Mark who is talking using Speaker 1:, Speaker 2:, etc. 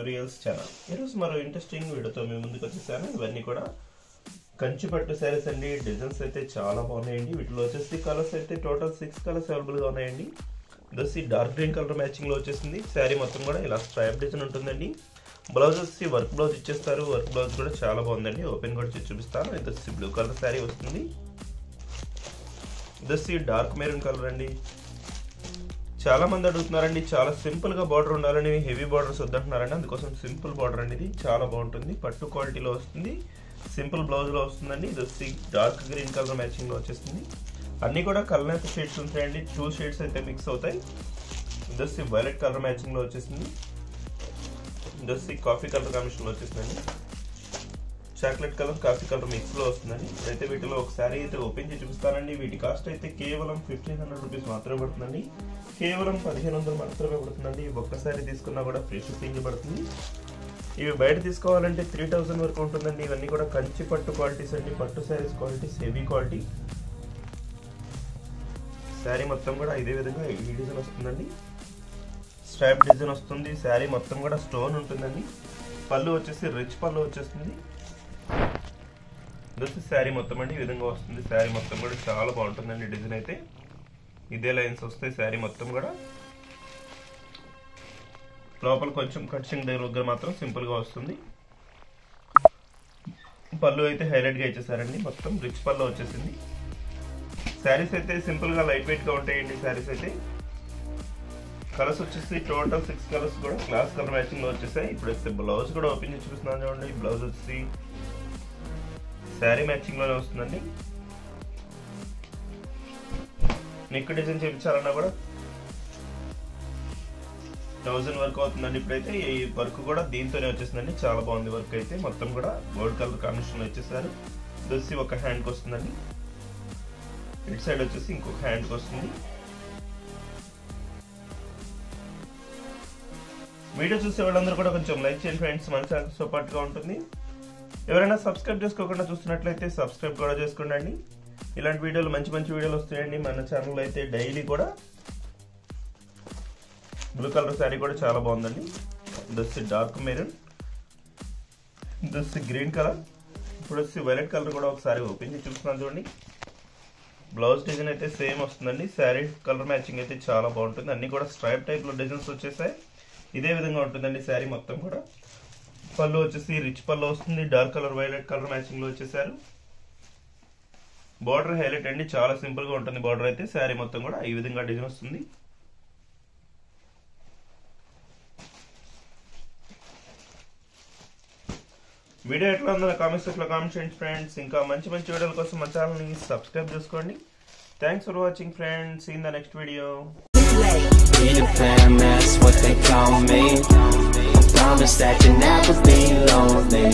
Speaker 1: Tutorials channel. ఈరోజు మరో interesting వీడియోతో మీ ముందుకు వచ్చేసాను. ఇవన్నీ కూడా కంచి పట్టు సారీస్ అండి. డిజైన్స్ అయితే చాలా బాగున్నాయండి. వీటిలో వచ్చేసి కలర్స్ అయితే టోటల్ 6 కలర్స్ అవైలబుల్గా ఉన్నాయండి. దోసి డార్క్ గ్రీన్ కలర్ మ్యాచింగ్లో వచ్చేసింది. శారీ మొత్తం కూడా ఇలా స్ట్రైప్ డిజైన్ ఉంటుందండి. బ్లౌజ్ వచ్చి వర్క్ బ్లౌజ్ ఇచ్చేస్తారు. వర్క్ బ్లౌజ్ కూడా చాలా బాగుందండి. ఓపెన్ కూడా చేసి చూపిస్తాను. ఇది వచ్చి బ్లూ కలర్ శారీ వస్తుంది. ఇది వచ్చి డార్క్ మెరూన్ కలర్ అండి. చాలా మంది అడుగుతున్నారండి, చాలా సింపుల్ గా బార్డర్ ఉండాలని, హెవీ బార్డర్స్ వద్దంటున్నారండి. అందుకోసం సింపుల్ బార్డర్ అండి. ఇది చాలా బాగుంటుంది. పట్టు క్వాలిటీలో వస్తుంది. సింపుల్ బ్లౌజ్ లో వస్తుందండి. ఇది వచ్చి డార్క్ గ్రీన్ కలర్ మ్యాచింగ్ లో వచ్చేస్తుంది. అన్ని కూడా కలర్ షేడ్స్ ఉంటాయండి. 2 షేడ్స్ అయితే మిక్స్ అవుతాయి. ఇది వచ్చి వైలెట్ కలర్ మ్యాచింగ్ లో వచ్చేసింది. ఇది వచ్చి కాఫీ కలర్ కాంబినేషన్ లో వచ్చేసిందండి. Chocolate colour coffee colour mix లో వస్తుందండి. అయితే వీటిలో ఒక శారీ అయితే ఓపెన్ చేసి చూపిస్తానండి. వీటి కాస్ట్ అయితే కేవలం 1500 రూపీస్ మాత్రమే పడుతుందండి. కేవలం 1500 మాత్రమే పడుతుందండి. ఒక్కసారి తీసుకున్నా కూడా ఫ్రీ షిప్పింగ్ పడుతుంది. ఇవి బయట తీసుకోవాలంటే 3000 వరకు ఉంటుందండి. ఇవన్నీ కూడా కంచి పట్టు క్వాలిటీస్ అండి. పట్టు saris qualities, heavy quality. Sari మొత్తం కూడా ఇదే విధంగా ఈ డిజైన్ వస్తుందండి. స్ట్రైప్ డిజైన్ వస్తుంది. శారీ మొత్తం కూడా స్టోన్ ఉంటుందండి. పళ్ళు వచ్చేసి రిచ్ పళ్ళు వచ్చేస్తుంది. ఇది శారీ మొత్తం అండి ఈ విధంగా వస్తుంది. శారీ మొత్తం కూడా చాలా బాగుంటుందండి. డిజైన్ అయితే ఇదే లైన్స్ వస్తాయి. శారీ మొత్తం కూడా లోపల కొంచెం కట్సింగ్ దగ్గర మాత్రం సింపుల్ గా వస్తుంది. పళ్ళు అయితే హైలైట్ గా ఇచ్చేసారండి. మొత్తం రిచ్ పళ్ళు వచ్చేసింది. శారీస్ అయితే సింపుల్ గా లైట్ వెయిట్ గా ఉంటాయండి. శారీస్ అయితే కలర్స్ వచ్చేసి టోటల్ 6 కలర్స్ కూడా క్లాస్ కలర్ మ్యాచింగ్ లో వచ్చేసాయి. ఇప్పుడు వస్తే బ్లౌజ్ కూడా ఓపెన్ చేసి చూపిస్తున్నాను చూడండి. బ్లౌజ్ వచ్చి శారీ మ్యాచింగ్ లోనే వస్తుందండి. నెక్ డిజైన్ చేయించాలన్నా కూడా 1000 వరకు అవుతుందండి. ఇప్పుడైతే ఈ వర్క్ కూడా దీంతోనే వచ్చేసిందండి. చాలా బాగుంది వర్క్ అయితే. మొత్తం కూడా గోల్డ్ కలర్ కాంబినేషన్ లో వచ్చేసారు. ఇది ఒక హ్యాండ్ కి వస్తుందండి. ఇటు సైడ్ వచ్చేసి ఇంకొక హ్యాండ్ కి వస్తుంది. వీడియో చూసే వాళ్ళందరూ కూడా కొంచెం లైక్ చేయండి ఫ్రెండ్స్. మన ఛానల్ సపోర్ట్ గా ఉంటుంది. ఎవరైనా సబ్స్క్రైబ్ చేసుకోకుండా చూస్తున్నట్లయితే సబ్స్క్రైబ్ కూడా చేసుకోండి. ఇలాంటి వీడియోలు మంచి వీడియోలు వస్తాయండి మన ఛానల్ అయితే డైలీ కూడా. బ్లూ కలర్ శారీ కూడా చాలా బాగుందండి. ఇది డార్క్ మెరూన్, ఇది గ్రీన్ కలర్. ఇప్పుడు వచ్చి వైలెట్ కలర్ కూడా ఒకసారి ఓపెన్ చేసి చూస్తున్నాను చూడండి. బ్లౌజ్ డిజైన్ అయితే సేమ్ వస్తుందండి. శారీ కలర్ మ్యాచింగ్ అయితే చాలా బాగుంటుంది. అన్ని కూడా స్ట్రైప్ టైప్ లో డిజైన్స్ వచ్చేసాయి. ఇదే విధంగా ఉంటుందండి శారీ మొత్తం కూడా. పళ్ళు వచ్చేసి రిచ్ పళ్ళు వస్తుంది. Dark colour violet colour matching లో వచ్చేసారు. బార్డర్ హైలైట్ అండి. చాలా సింపుల్ గా ఉంటుంది బార్డర్ అయితే. శారీ మొత్తం కూడా ఈ విధంగా డిజైన్ వస్తుంది. వీడియో ఎట్లా ఉందో కామెంట్ సెక్షన్ లో కామెంట్ చేయండి ఫ్రెండ్స్. ఇంకా మంచి వీడియోల కోసం మా ఛానల్ ని సబ్స్క్రైబ్ చేసుకోండి. Thanks for watching friends. In the next video.
Speaker 2: That's what they call me. I promise that you'll never be lonely.